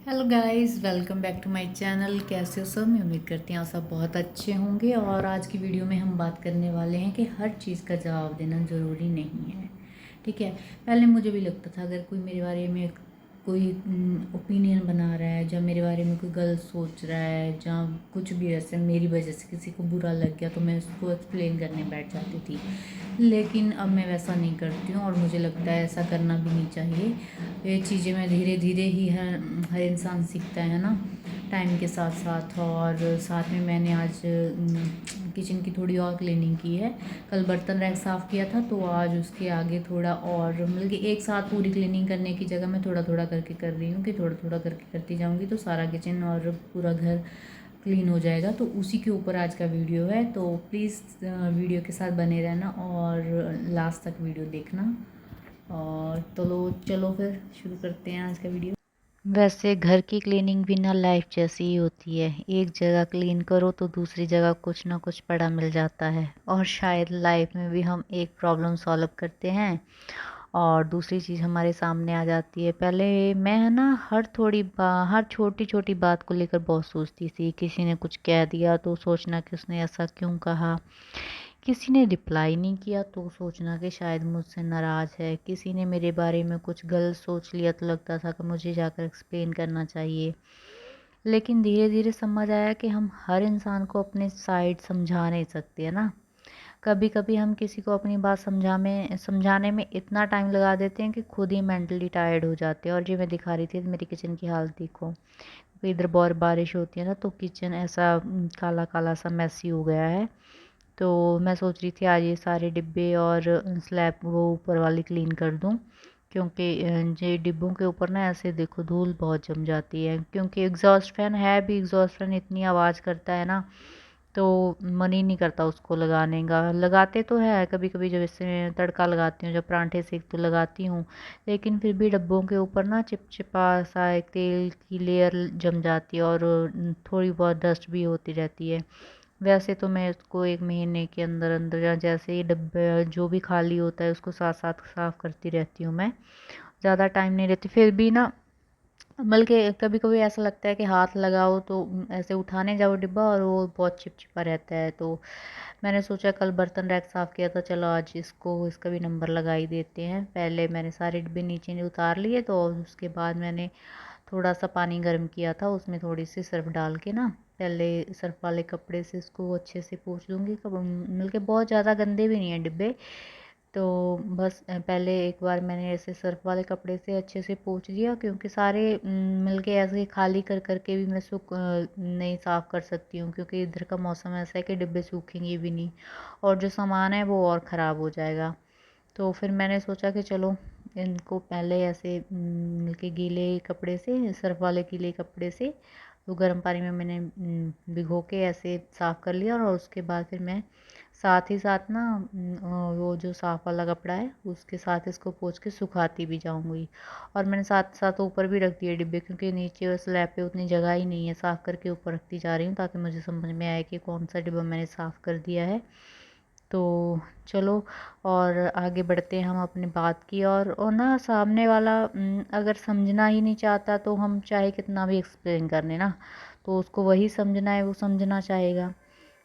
Hello guys, welcome back to my channel. कैसे हो सब? मैं उम्मीद करती हूँ आप सब बहुत अच्छे होंगे। और आज की वीडियो में हम बात करने वाले हैं कि हर चीज़ का जवाब देना ज़रूरी नहीं है। ठीक है। पहले मुझे भी लगता था अगर कोई मेरे बारे में कोई ओपिनियन बना रहा है, या मेरे बारे में कोई गलत सोच रहा है, या कुछ भी ऐसे मेरी वजह से किसी को बुरा लग गया, तो मैं उसको एक्सप्लेन करने बैठ जाती थी। लेकिन अब मैं वैसा नहीं करती हूँ, और मुझे लगता है ऐसा करना भी नहीं चाहिए। ये चीज़ें मैं धीरे धीरे ही हर इंसान सीखता है ना, टाइम के साथ साथ। और साथ में मैंने आज किचन की थोड़ी और क्लीनिंग की है। कल बर्तन रैक साफ़ किया था, तो आज उसके आगे थोड़ा और, मतलब कि एक साथ पूरी क्लीनिंग करने की जगह मैं थोड़ा थोड़ा करके कर रही हूँ कि थोड़ा थोड़ा करके करती जाऊँगी तो सारा किचन और पूरा घर क्लीन हो जाएगा। तो उसी के ऊपर आज का वीडियो है, तो प्लीज़ वीडियो के साथ बने रहना और लास्ट तक वीडियो देखना। और चलो फिर शुरू करते हैं आज का वीडियो। वैसे घर की क्लीनिंग भी ना लाइफ जैसी ही होती है। एक जगह क्लीन करो तो दूसरी जगह कुछ ना कुछ पड़ा मिल जाता है। और शायद लाइफ में भी हम एक प्रॉब्लम सॉल्व करते हैं और दूसरी चीज़ हमारे सामने आ जाती है। पहले मैं है ना हर छोटी छोटी बात को लेकर बहुत सोचती थी। किसी ने कुछ कह दिया तो सोचना कि उसने ऐसा क्यों कहा। किसी ने रिप्लाई नहीं किया तो सोचना कि शायद मुझसे नाराज़ है। किसी ने मेरे बारे में कुछ गलत सोच लिया तो लगता था कि मुझे जाकर एक्सप्लेन करना चाहिए। लेकिन धीरे धीरे समझ आया कि हम हर इंसान को अपने साइड समझा नहीं सकते, है ना। कभी कभी हम किसी को अपनी बात समझाने में इतना टाइम लगा देते हैं कि खुद ही मेंटली टायर्ड हो जाते हैं। और जो मैं दिखा रही थी मेरी किचन की हालत देखो। इधर बहुत बारिश होती है ना, तो किचन ऐसा काला काला सा मैसी हो गया है। तो मैं सोच रही थी आज ये सारे डिब्बे और स्लैब वो ऊपर वाली क्लीन कर दूं, क्योंकि ये डिब्बों के ऊपर ना ऐसे देखो धूल बहुत जम जाती है। क्योंकि एग्जॉस्ट फैन है भी, एग्जॉस्ट फैन इतनी आवाज़ करता है ना, तो मन ही नहीं करता उसको लगाने का। लगाते तो है कभी कभी, जब इससे तड़का लगाती हूँ, जब परांठे सेक तो लगाती हूँ, लेकिन फिर भी डब्बों के ऊपर ना चिपचिपा सा एक तेल की लेयर जम जाती है और थोड़ी बहुत डस्ट भी होती रहती है। वैसे तो मैं इसको 1 महीने के अंदर अंदर, या जैसे ही डब्बे जो भी खाली होता है उसको साथ साथ साफ़ करती रहती हूँ मैं। ज़्यादा टाइम नहीं रहती फिर भी ना, बल्कि कभी कभी ऐसा लगता है कि हाथ लगाओ तो ऐसे उठाने जाओ डिब्बा और वो बहुत चिपचिपा रहता है। तो मैंने सोचा कल बर्तन रैक साफ़ किया था, चलो आज इसका भी नंबर लगा ही देते हैं। पहले मैंने सारे डिब्बे नीचे उतार लिए, तो उसके बाद मैंने थोड़ा सा पानी गर्म किया था, उसमें थोड़ी सी सर्फ़ डाल के ना पहले सर्फ़ वाले कपड़े से इसको अच्छे से पोंछ दूँगी। बल्कि बहुत ज़्यादा गंदे भी नहीं हैं डिब्बे, तो बस पहले एक बार मैंने ऐसे सर्फ़ वाले कपड़े से अच्छे से पोंछ दिया, क्योंकि सारे मिलके ऐसे खाली कर करके भी मैं नहीं साफ़ कर सकती हूँ, क्योंकि इधर का मौसम ऐसा है कि डिब्बे सूखेंगे भी नहीं और जो सामान है वो और ख़राब हो जाएगा। तो फिर मैंने सोचा कि चलो इनको पहले ऐसे मिलके गीले कपड़े से, सर्फ़ वाले गीले कपड़े से तो गर्म पानी में मैंने भिगो के ऐसे साफ़ कर लिया। और उसके बाद फिर मैं साथ ही साथ ना वो जो साफ़ वाला कपड़ा है उसके साथ इसको पोंछ के सुखाती भी जाऊंगी। और मैंने साथ साथ ऊपर भी रख दिए डिब्बे, क्योंकि नीचे स्लैब पे उतनी जगह ही नहीं है। साफ़ करके ऊपर रखती जा रही हूँ ताकि मुझे समझ में आए कि कौन सा डिब्बा मैंने साफ़ कर दिया है। तो चलो और आगे बढ़ते हैं हम अपनी बात की। और ना सामने वाला अगर समझना ही नहीं चाहता तो हम चाहे कितना भी एक्सप्लेन कर लें ना, तो उसको वही समझना है, वो समझना चाहेगा।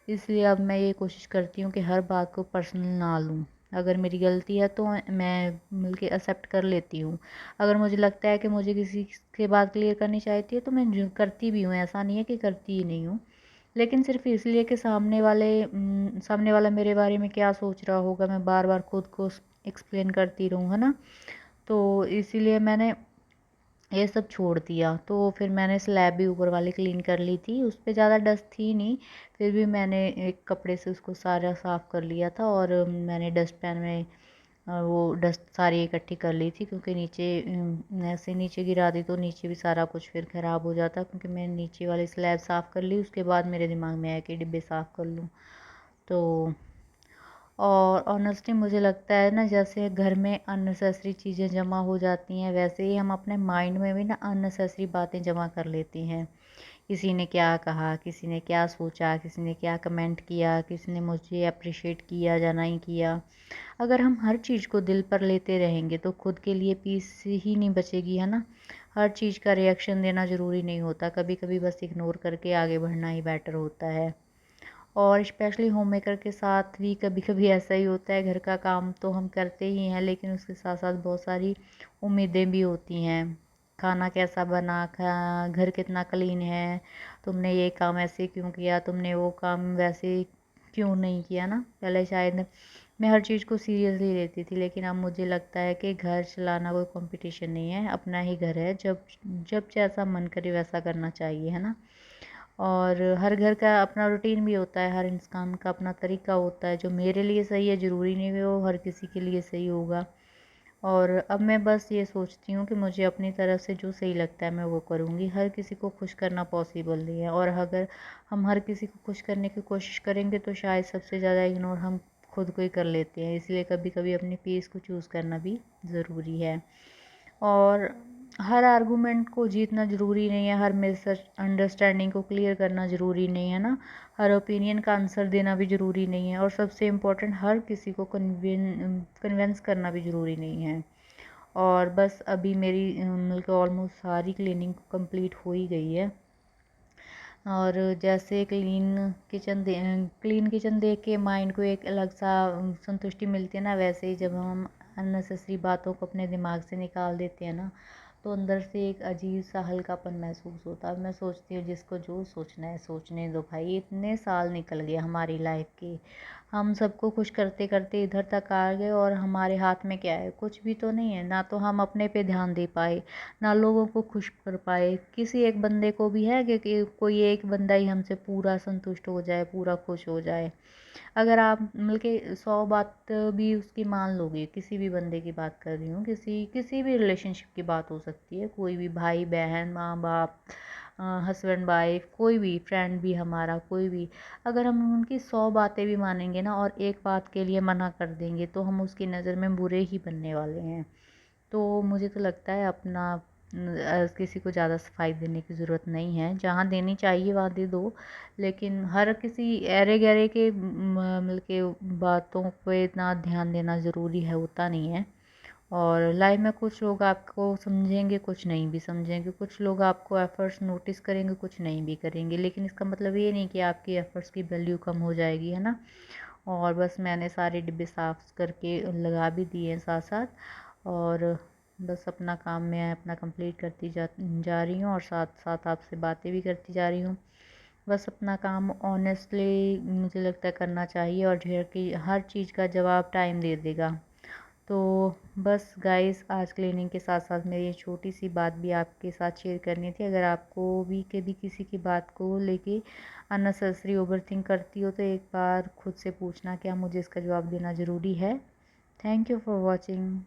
इसलिए अब मैं ये कोशिश करती हूँ कि हर बात को पर्सनल ना लूँ। अगर मेरी गलती है तो मैं मिलके एक्सेप्ट कर लेती हूँ। अगर मुझे लगता है कि मुझे किसी की बात क्लियर करनी चाहिए तो मैं करती भी हूँ, ऐसा नहीं है कि करती ही नहीं हूँ। लेकिन सिर्फ़ इसलिए कि सामने वाला मेरे बारे में क्या सोच रहा होगा, मैं बार बार खुद को एक्सप्लेन करती रहूँ, है ना। तो इसीलिए मैंने ये सब छोड़ दिया। तो फिर मैंने स्लैब भी ऊपर वाली क्लीन कर ली थी, उस पे ज़्यादा डस्ट थी नहीं। फिर भी मैंने एक कपड़े से उसको सारा साफ़ कर लिया था, और मैंने डस्टपैन में वो डस्ट सारी इकट्ठी कर ली थी, क्योंकि नीचे ऐसे नीचे गिरा दी तो नीचे भी सारा कुछ फिर ख़राब हो जाता। क्योंकि मैंने नीचे वाली स्लैब साफ़ कर ली, उसके बाद मेरे दिमाग में आया कि डिब्बे साफ़ कर लूँ। तो और ऑनेस्टली मुझे लगता है ना, जैसे घर में अननेसेसरी चीज़ें जमा हो जाती हैं, वैसे ही हम अपने माइंड में भी ना अननेसेसरी बातें जमा कर लेती हैं। किसी ने क्या कहा, किसी ने क्या सोचा, किसी ने क्या कमेंट किया, किसी ने मुझे अप्रिशिएट किया या नहीं किया। अगर हम हर चीज़ को दिल पर लेते रहेंगे तो खुद के लिए पीस ही नहीं बचेगी, है ना। हर चीज़ का रिएक्शन देना ज़रूरी नहीं होता, कभी कभी बस इग्नोर करके आगे बढ़ना ही बेटर होता है। और स्पेशली होम मेकर के साथ भी कभी कभी ऐसा ही होता है, घर का काम तो हम करते ही हैं लेकिन उसके साथ साथ बहुत सारी उम्मीदें भी होती हैं। खाना कैसा बना, घर कितना क्लीन है, तुमने ये काम ऐसे क्यों किया, तुमने वो काम वैसे क्यों नहीं किया ना। पहले शायद मैं हर चीज़ को सीरियसली लेती थी, लेकिन अब मुझे लगता है कि घर चलाना कोई कंपटीशन नहीं है, अपना ही घर है, जब जब जैसा मन करे वैसा करना चाहिए, है ना। और हर घर का अपना रूटीन भी होता है, हर इंसान का अपना तरीका होता है, जो मेरे लिए सही है ज़रूरी नहीं है वो हर किसी के लिए सही होगा। और अब मैं बस ये सोचती हूँ कि मुझे अपनी तरफ से जो सही लगता है मैं वो करूँगी। हर किसी को खुश करना पॉसिबल नहीं है, और अगर हम हर किसी को खुश करने की कोशिश करेंगे तो शायद सबसे ज़्यादा इग्नोर हम खुद को ही कर लेते हैं। इसलिए कभी कभी अपनी पीस को चूज़ करना भी ज़रूरी है। और हर आर्गूमेंट को जीतना ज़रूरी नहीं है, हर मिसअंडरस्टैंडिंग को क्लियर करना ज़रूरी नहीं है ना, हर ओपिनियन का आंसर देना भी ज़रूरी नहीं है, और सबसे इम्पोर्टेंट हर किसी को कन्विंस करना भी ज़रूरी नहीं है। और बस अभी मेरी मिल के ऑलमोस्ट सारी क्लीनिंग कंप्लीट हो ही गई है। और जैसे क्लीन किचन देख के माइंड को एक अलग सा संतुष्टि मिलती है ना, वैसे ही जब हम अननेसेसरी बातों को अपने दिमाग से निकाल देते हैं ना, तो अंदर से एक अजीब सा हल्कापन महसूस होता है। मैं सोचती हूँ जिसको जो सोचना है सोचने दो भाई, इतने साल निकल गए हमारी लाइफ के, हम सबको खुश करते करते इधर तक आ गए, और हमारे हाथ में क्या है, कुछ भी तो नहीं है ना। तो हम अपने पे ध्यान दे पाए, ना लोगों को खुश कर पाए। किसी एक बंदे को भी है कि कोई एक बंदा ही हमसे पूरा संतुष्ट हो जाए, पूरा खुश हो जाए। अगर आप मिलके 100 बात भी उसकी मान लोगे, किसी भी बंदे की बात कर रही हूँ, किसी किसी भी रिलेशनशिप की बात हो सकती है, कोई भी भाई बहन, माँ बाप, हस्बैंड वाइफ, कोई भी फ्रेंड भी हमारा, कोई भी, अगर हम उनकी 100 बातें भी मानेंगे ना और एक बात के लिए मना कर देंगे, तो हम उसकी नज़र में बुरे ही बनने वाले हैं। तो मुझे तो लगता है अपना किसी को ज़्यादा सफाई देने की ज़रूरत नहीं है, जहाँ देनी चाहिए वहाँ दे दो, लेकिन हर किसी ऐरे गहरे के मिल के बातों पे इतना ध्यान देना ज़रूरी है, होता नहीं है। और लाइफ में कुछ लोग आपको समझेंगे, कुछ नहीं भी समझेंगे, कुछ लोग आपको एफ़र्ट्स नोटिस करेंगे, कुछ नहीं भी करेंगे, लेकिन इसका मतलब ये नहीं कि आपकी एफ़र्ट्स की वैल्यू कम हो जाएगी, है ना। और बस मैंने सारे डिब्बे साफ़ करके लगा भी दिए हैं साथ साथ, और बस अपना काम मैं अपना कंप्लीट करती जा रही हूँ, और साथ साथ आपसे बातें भी करती जा रही हूँ। बस अपना काम ऑनेस्टली मुझे लगता है करना चाहिए, और ढेर की हर चीज़ का जवाब टाइम दे देगा। तो बस गाइस, आज क्लीनिंग के साथ साथ मेरी ये छोटी सी बात भी आपके साथ शेयर करनी थी। अगर आपको भी कभी किसी की बात को लेके अननेसेसरी ओवरथिंक करती हो तो एक बार खुद से पूछना क्या मुझे इसका जवाब देना ज़रूरी है। Thank you for watching.